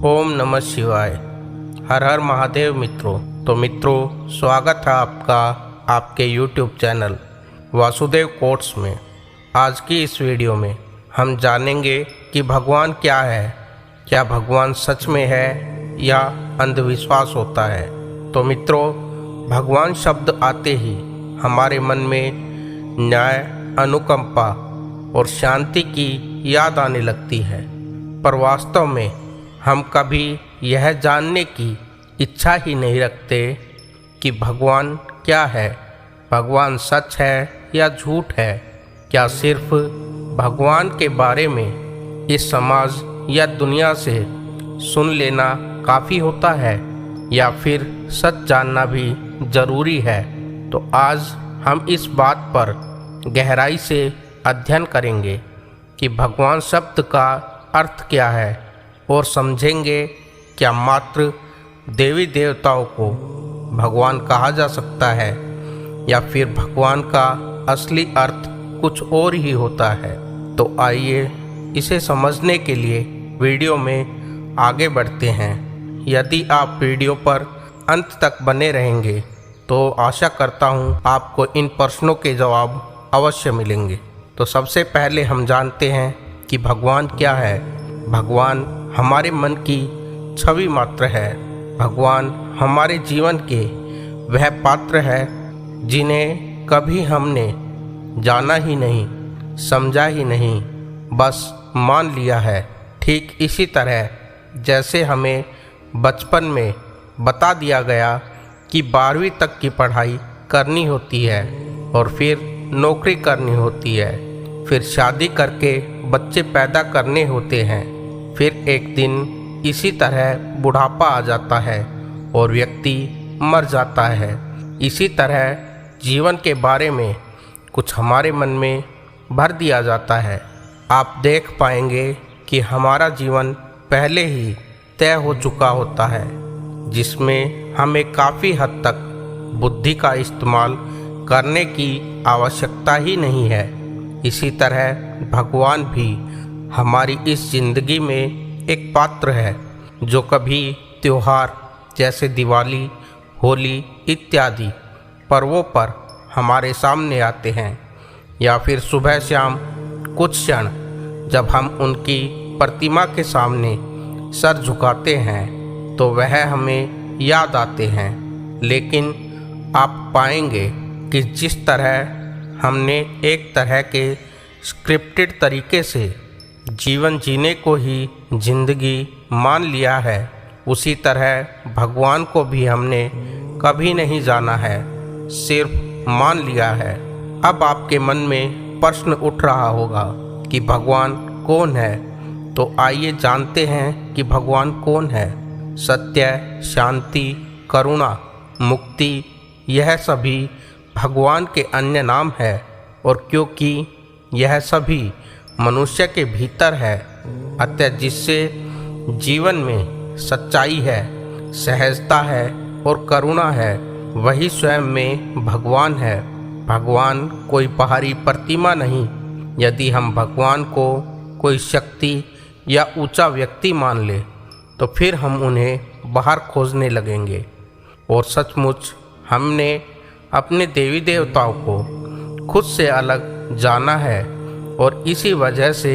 ओम नमः शिवाय। हर हर महादेव मित्रों। तो मित्रों, स्वागत है आपका आपके YouTube चैनल वासुदेव कोट्स में। आज की इस वीडियो में हम जानेंगे कि भगवान क्या है। क्या भगवान सच में है या अंधविश्वास होता है। तो मित्रों, भगवान शब्द आते ही हमारे मन में न्याय, अनुकंपा और शांति की याद आने लगती है। पर वास्तव में हम कभी यह जानने की इच्छा ही नहीं रखते कि भगवान क्या है। भगवान सच है या झूठ है। क्या सिर्फ भगवान के बारे में इस समाज या दुनिया से सुन लेना काफ़ी होता है या फिर सच जानना भी ज़रूरी है। तो आज हम इस बात पर गहराई से अध्ययन करेंगे कि भगवान शब्द का अर्थ क्या है और समझेंगे क्या मात्र देवी देवताओं को भगवान कहा जा सकता है या फिर भगवान का असली अर्थ कुछ और ही होता है। तो आइए इसे समझने के लिए वीडियो में आगे बढ़ते हैं। यदि आप वीडियो पर अंत तक बने रहेंगे तो आशा करता हूँ आपको इन प्रश्नों के जवाब अवश्य मिलेंगे। तो सबसे पहले हम जानते हैं कि भगवान क्या है। भगवान हमारे मन की छवि मात्र है। भगवान हमारे जीवन के वह पात्र है जिन्हें कभी हमने जाना ही नहीं, समझा ही नहीं, बस मान लिया है। ठीक इसी तरह जैसे हमें बचपन में बता दिया गया कि 12वीं तक की पढ़ाई करनी होती है और फिर नौकरी करनी होती है, फिर शादी करके बच्चे पैदा करने होते हैं, फिर एक दिन इसी तरह बुढ़ापा आ जाता है और व्यक्ति मर जाता है। इसी तरह जीवन के बारे में कुछ हमारे मन में भर दिया जाता है। आप देख पाएंगे कि हमारा जीवन पहले ही तय हो चुका होता है, जिसमें हमें काफ़ी हद तक बुद्धि का इस्तेमाल करने की आवश्यकता ही नहीं है। इसी तरह भगवान भी हमारी इस जिंदगी में एक पात्र है जो कभी त्योहार जैसे दिवाली, होली इत्यादि पर्वों पर हमारे सामने आते हैं या फिर सुबह शाम कुछ क्षण जब हम उनकी प्रतिमा के सामने सर झुकाते हैं तो वह हमें याद आते हैं। लेकिन आप पाएंगे कि जिस तरह हमने एक तरह के स्क्रिप्टेड तरीके से जीवन जीने को ही जिंदगी मान लिया है, उसी तरह भगवान को भी हमने कभी नहीं जाना है, सिर्फ मान लिया है। अब आपके मन में प्रश्न उठ रहा होगा कि भगवान कौन है। तो आइए जानते हैं कि भगवान कौन है। सत्य, शांति, करुणा, मुक्ति, यह सभी भगवान के अन्य नाम है। और क्योंकि यह सभी मनुष्य के भीतर है, अतः जिससे जीवन में सच्चाई है, सहजता है और करुणा है, वही स्वयं में भगवान है। भगवान कोई बाहरी प्रतिमा नहीं। यदि हम भगवान को कोई शक्ति या ऊंचा व्यक्ति मान ले तो फिर हम उन्हें बाहर खोजने लगेंगे। और सचमुच हमने अपने देवी देवताओं को खुद से अलग जाना है और इसी वजह से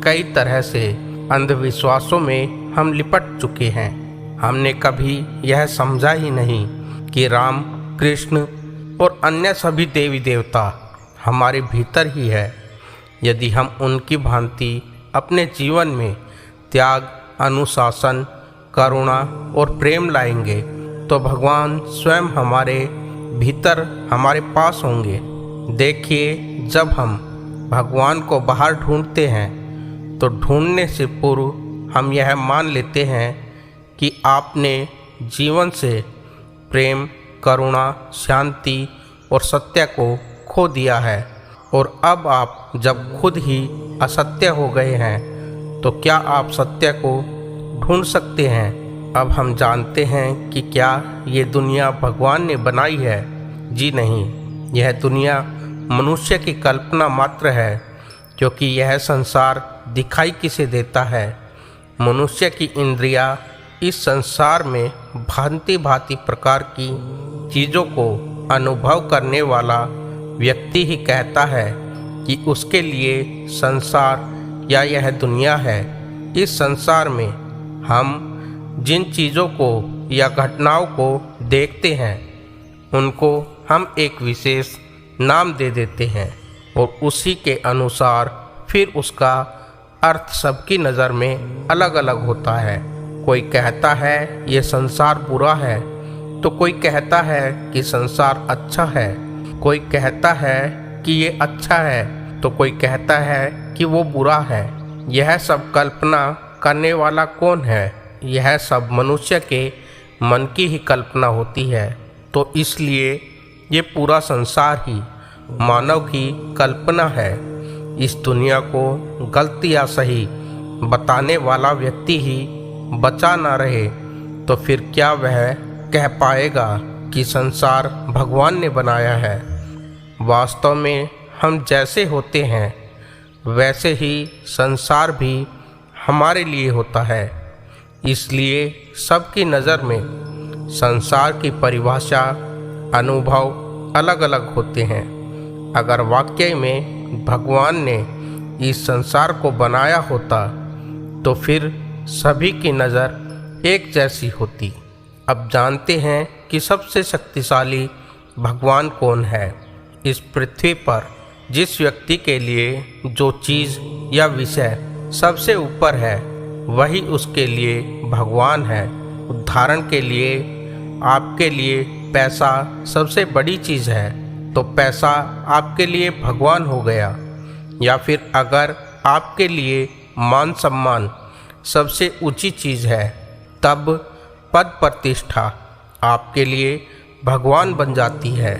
कई तरह से अंधविश्वासों में हम लिपट चुके हैं। हमने कभी यह समझा ही नहीं कि राम, कृष्ण और अन्य सभी देवी देवता हमारे भीतर ही है। यदि हम उनकी भांति अपने जीवन में त्याग, अनुशासन, करुणा और प्रेम लाएंगे तो भगवान स्वयं हमारे भीतर हमारे पास होंगे। देखिए, जब हम भगवान को बाहर ढूंढते हैं तो ढूंढने से पूर्व हम यह मान लेते हैं कि आपने जीवन से प्रेम, करुणा, शांति और सत्य को खो दिया है। और अब आप जब खुद ही असत्य हो गए हैं तो क्या आप सत्य को ढूंढ सकते हैं। अब हम जानते हैं कि क्या ये दुनिया भगवान ने बनाई है। जी नहीं, यह दुनिया मनुष्य की कल्पना मात्र है, क्योंकि यह संसार दिखाई किसे देता है। मनुष्य की इंद्रियां इस संसार में भांति भांति प्रकार की चीज़ों को अनुभव करने वाला व्यक्ति ही कहता है कि उसके लिए संसार या यह दुनिया है। इस संसार में हम जिन चीज़ों को या घटनाओं को देखते हैं उनको हम एक विशेष नाम दे देते हैं और उसी के अनुसार फिर उसका अर्थ सबकी नज़र में अलग अलग होता है। कोई कहता है ये संसार बुरा है तो कोई कहता है कि संसार अच्छा है, कोई कहता है कि ये अच्छा है तो कोई कहता है कि वो बुरा है। यह सब कल्पना करने वाला कौन है? यह सब मनुष्य के मन की ही कल्पना होती है। तो इसलिए ये पूरा संसार ही मानव की कल्पना है। इस दुनिया को गलत या सही बताने वाला व्यक्ति ही बचा ना रहे तो फिर क्या वह कह पाएगा कि संसार भगवान ने बनाया है? वास्तव में हम जैसे होते हैं वैसे ही संसार भी हमारे लिए होता है। इसलिए सबकी नज़र में संसार की परिभाषा अनुभव अलग अलग होते हैं। अगर वाकई में भगवान ने इस संसार को बनाया होता तो फिर सभी की नज़र एक जैसी होती। अब जानते हैं कि सबसे शक्तिशाली भगवान कौन है। इस पृथ्वी पर जिस व्यक्ति के लिए जो चीज़ या विषय सबसे ऊपर है वही उसके लिए भगवान है। उदाहरण के लिए आपके लिए पैसा सबसे बड़ी चीज़ है तो पैसा आपके लिए भगवान हो गया। या फिर अगर आपके लिए मान सम्मान सबसे ऊंची चीज़ है तब पद प्रतिष्ठा आपके लिए भगवान बन जाती है।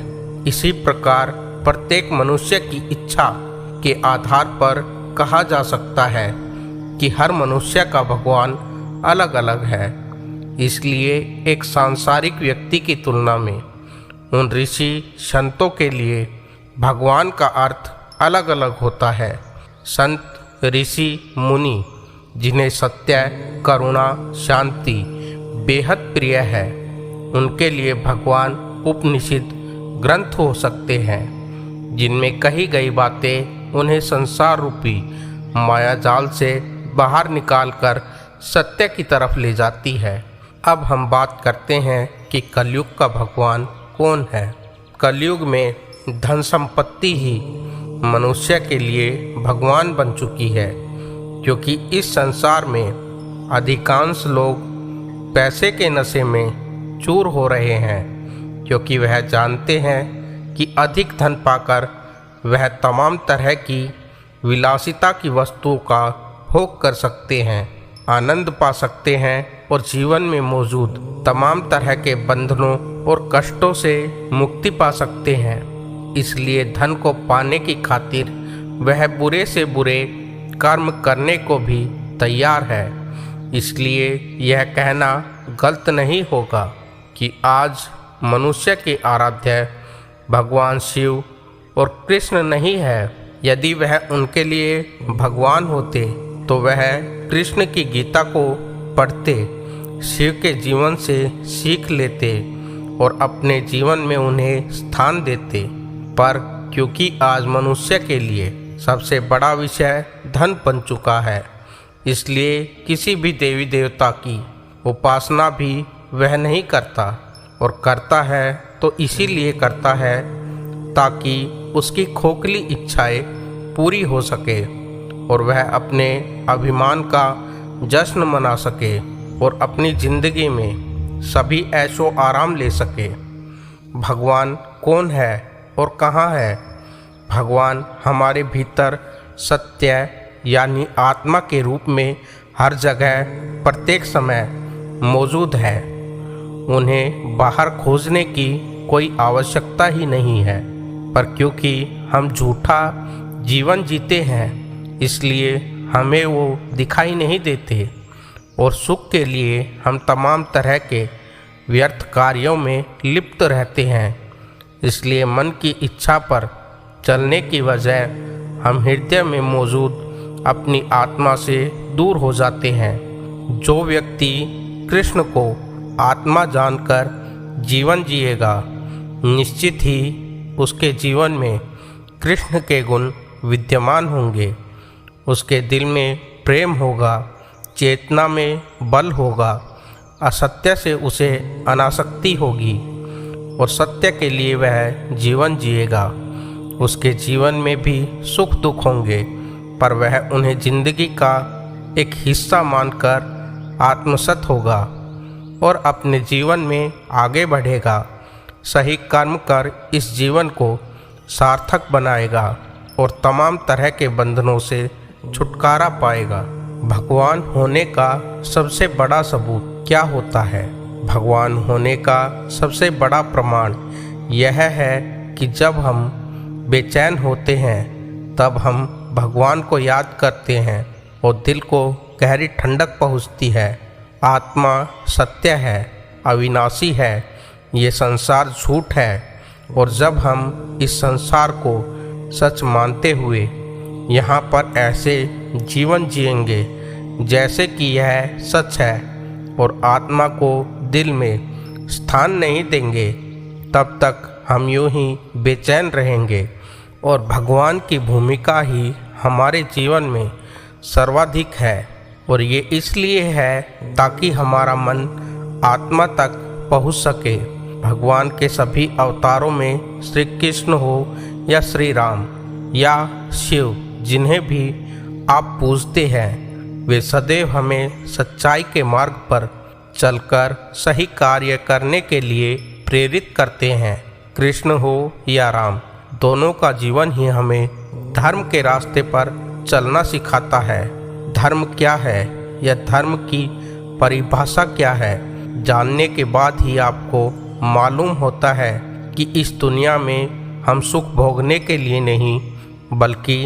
इसी प्रकार प्रत्येक मनुष्य की इच्छा के आधार पर कहा जा सकता है कि हर मनुष्य का भगवान अलग अलग है। इसलिए एक सांसारिक व्यक्ति की तुलना में उन ऋषि संतों के लिए भगवान का अर्थ अलग अलग होता है। संत ऋषि मुनि जिन्हें सत्य करुणा शांति बेहद प्रिय है उनके लिए भगवान उपनिषद ग्रंथ हो सकते हैं जिनमें कही गई बातें उन्हें संसार रूपी मायाजाल से बाहर निकालकर सत्य की तरफ ले जाती है। अब हम बात करते हैं कि कलयुग का भगवान कौन है। कलयुग में धन संपत्ति ही मनुष्य के लिए भगवान बन चुकी है क्योंकि इस संसार में अधिकांश लोग पैसे के नशे में चूर हो रहे हैं क्योंकि वह जानते हैं कि अधिक धन पाकर वह तमाम तरह की विलासिता की वस्तुओं का भोग कर सकते हैं, आनंद पा सकते हैं और जीवन में मौजूद तमाम तरह के बंधनों और कष्टों से मुक्ति पा सकते हैं। इसलिए धन को पाने की खातिर वह बुरे से बुरे कर्म करने को भी तैयार है। इसलिए यह कहना गलत नहीं होगा कि आज मनुष्य के आराध्य भगवान शिव और कृष्ण नहीं है। यदि वह उनके लिए भगवान होते तो वह कृष्ण की गीता को पढ़ते, शिव के जीवन से सीख लेते और अपने जीवन में उन्हें स्थान देते। पर क्योंकि आज मनुष्य के लिए सबसे बड़ा विषय धन बन चुका है, इसलिए किसी भी देवी देवता की उपासना भी वह नहीं करता और करता है तो इसीलिए करता है ताकि उसकी खोखली इच्छाएं पूरी हो सके और वह अपने अभिमान का जश्न मना सके और अपनी जिंदगी में सभी ऐशो आराम ले सके। भगवान कौन है और कहाँ है? भगवान हमारे भीतर सत्य यानी आत्मा के रूप में हर जगह प्रत्येक समय मौजूद है। उन्हें बाहर खोजने की कोई आवश्यकता ही नहीं है, पर क्योंकि हम झूठा जीवन जीते हैं इसलिए हमें वो दिखाई नहीं देते और सुख के लिए हम तमाम तरह के व्यर्थ कार्यों में लिप्त रहते हैं। इसलिए मन की इच्छा पर चलने की वजह हम हृदय में मौजूद अपनी आत्मा से दूर हो जाते हैं जो व्यक्ति कृष्ण को आत्मा जानकर जीवन जिएगा, निश्चित ही उसके जीवन में कृष्ण के गुण विद्यमान होंगे। उसके दिल में प्रेम होगा, चेतना में बल होगा, असत्य से उसे अनासक्ति होगी और सत्य के लिए वह जीवन जिएगा। उसके जीवन में भी सुख दुख होंगे, पर वह उन्हें जिंदगी का एक हिस्सा मानकर आत्मसत होगा और अपने जीवन में आगे बढ़ेगा। सही कर्म कर इस जीवन को सार्थक बनाएगा और तमाम तरह के बंधनों से छुटकारा पाएगा। भगवान होने का सबसे बड़ा सबूत क्या होता है? भगवान होने का सबसे बड़ा प्रमाण यह है कि जब हम बेचैन होते हैं तब हम भगवान को याद करते हैं और दिल को गहरी ठंडक पहुँचती है। आत्मा सत्य है, अविनाशी है, ये संसार झूठ है और जब हम इस संसार को सच मानते हुए यहाँ पर ऐसे जीवन जिएंगे जैसे कि यह सच है और आत्मा को दिल में स्थान नहीं देंगे, तब तक हम यूं ही बेचैन रहेंगे और भगवान की भूमिका ही हमारे जीवन में सर्वाधिक है। और ये इसलिए है ताकि हमारा मन आत्मा तक पहुंच सके। भगवान के सभी अवतारों में श्री कृष्ण हो या श्री राम या शिव, जिन्हें भी आप पूजते हैं, वे सदैव हमें सच्चाई के मार्ग पर चलकर सही कार्य करने के लिए प्रेरित करते हैं। कृष्ण हो या राम, दोनों का जीवन ही हमें धर्म के रास्ते पर चलना सिखाता है। धर्म क्या है या धर्म की परिभाषा क्या है, जानने के बाद ही आपको मालूम होता है कि इस दुनिया में हम सुख भोगने के लिए नहीं, बल्कि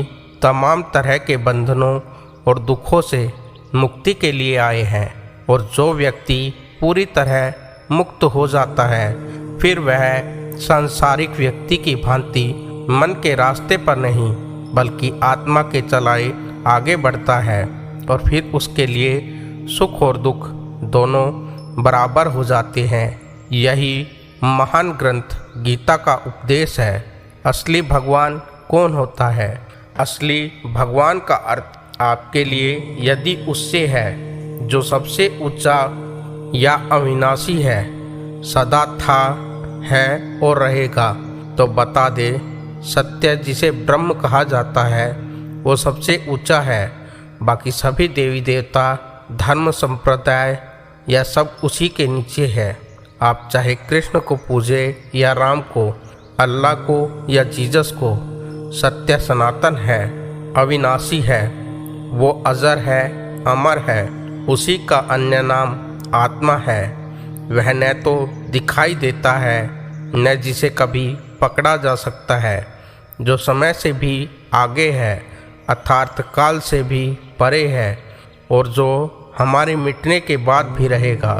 तमाम तरह के बंधनों और दुखों से मुक्ति के लिए आए हैं। और जो व्यक्ति पूरी तरह मुक्त हो जाता है, फिर वह सांसारिक व्यक्ति की भांति मन के रास्ते पर नहीं बल्कि आत्मा के चलाए आगे बढ़ता है और फिर उसके लिए सुख और दुख दोनों बराबर हो जाते हैं। यही महान ग्रंथ गीता का उपदेश है। असली भगवान कौन होता है? असली भगवान का अर्थ आपके लिए यदि उससे है जो सबसे ऊंचा या अविनाशी है, सदा था, है और रहेगा, तो बता दे सत्य जिसे ब्रह्म कहा जाता है वो सबसे ऊंचा है। बाकी सभी देवी देवता, धर्म संप्रदाय या सब उसी के नीचे है। आप चाहे कृष्ण को पूजे या राम को, अल्लाह को या जीसस को, सत्य सनातन है, अविनाशी है, वो अजर है, अमर है। उसी का अन्य नाम आत्मा है। वह न तो दिखाई देता है न जिसे कभी पकड़ा जा सकता है, जो समय से भी आगे है अर्थात काल से भी परे है और जो हमारे मिटने के बाद भी रहेगा।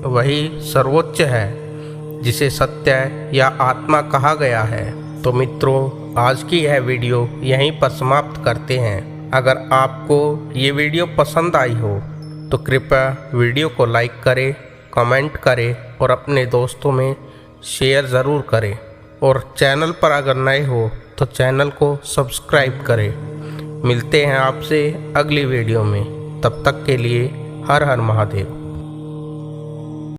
वही सर्वोच्च है जिसे सत्य या आत्मा कहा गया है। तो मित्रों, आज की यह वीडियो यहीं पर समाप्त करते हैं। अगर आपको ये वीडियो पसंद आई हो तो कृपया वीडियो को लाइक करें, कमेंट करें और अपने दोस्तों में शेयर ज़रूर करें। और चैनल पर अगर नए हो तो चैनल को सब्सक्राइब करें। मिलते हैं आपसे अगली वीडियो में। तब तक के लिए हर हर महादेव।